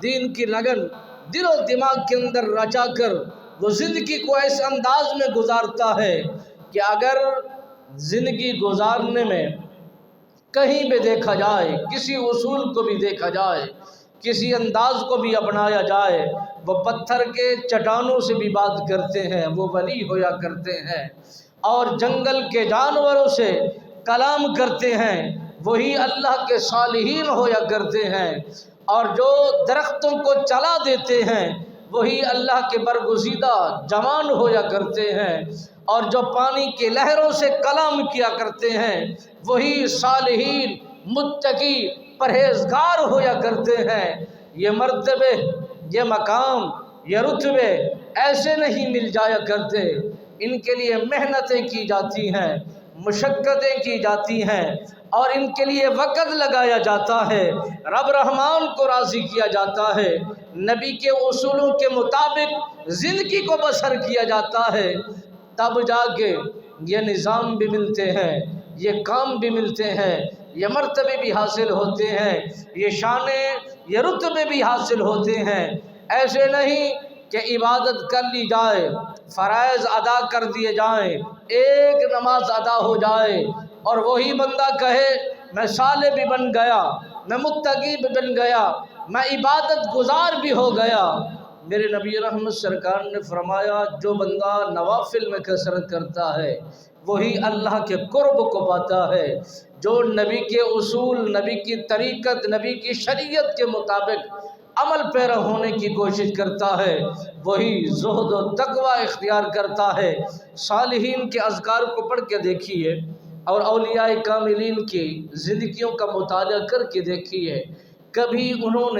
دین کی لگن دل و دماغ کے اندر رچا کر وہ زندگی کو ایسے انداز میں گزارتا ہے کہ اگر زندگی گزارنے میں کہیں بھی دیکھا جائے، کسی اصول کو بھی دیکھا جائے، کسی انداز کو بھی اپنایا جائے، وہ پتھر کے چٹانوں سے بھی بات کرتے ہیں، وہ ولی ہویا کرتے ہیں، اور جنگل کے جانوروں سے کلام کرتے ہیں، وہی اللہ کے صالحین ہویا کرتے ہیں، اور جو درختوں کو چلا دیتے ہیں وہی اللہ کے برگزیدہ جوان ہویا کرتے ہیں، اور جو پانی کی لہروں سے کلام کیا کرتے ہیں وہی صالحین متقی پرہیزگار ہویا کرتے ہیں۔ یہ مرتبے، یہ مقام، یہ رتبے ایسے نہیں مل جایا کرتے، ان کے لیے محنتیں کی جاتی ہیں، مشقتیں کی جاتی ہیں، اور ان کے لیے وقت لگایا جاتا ہے، رب رحمان کو راضی کیا جاتا ہے، نبی کے اصولوں کے مطابق زندگی کو بسر کیا جاتا ہے، تب جا کے یہ نظام بھی ملتے ہیں، یہ کام بھی ملتے ہیں، یہ مرتبے بھی حاصل ہوتے ہیں، یہ شانیں، یہ رتبے بھی حاصل ہوتے ہیں۔ ایسے نہیں کہ عبادت کر لی جائے، فرائض ادا کر دیے جائیں، ایک نماز ادا ہو جائے اور وہی بندہ کہے میں صالح بھی بن گیا، میں متقی بھی بن گیا، میں عبادت گزار بھی ہو گیا۔ میرے نبی رحمت سرکار نے فرمایا جو بندہ نوافل میں کثرت کرتا ہے وہی اللہ کے قرب کو پاتا ہے، جو نبی کے اصول، نبی کی طریقت، نبی کی شریعت کے مطابق عمل پیرا ہونے کی کوشش کرتا ہے وہی زہد و تقوی اختیار کرتا ہے۔ صالحین کے اذکار کو پڑھ کے دیکھیے اور اولیاء کاملین کی زندگیوں کا مطالعہ کر کے دیکھیے، کبھی انہوں نے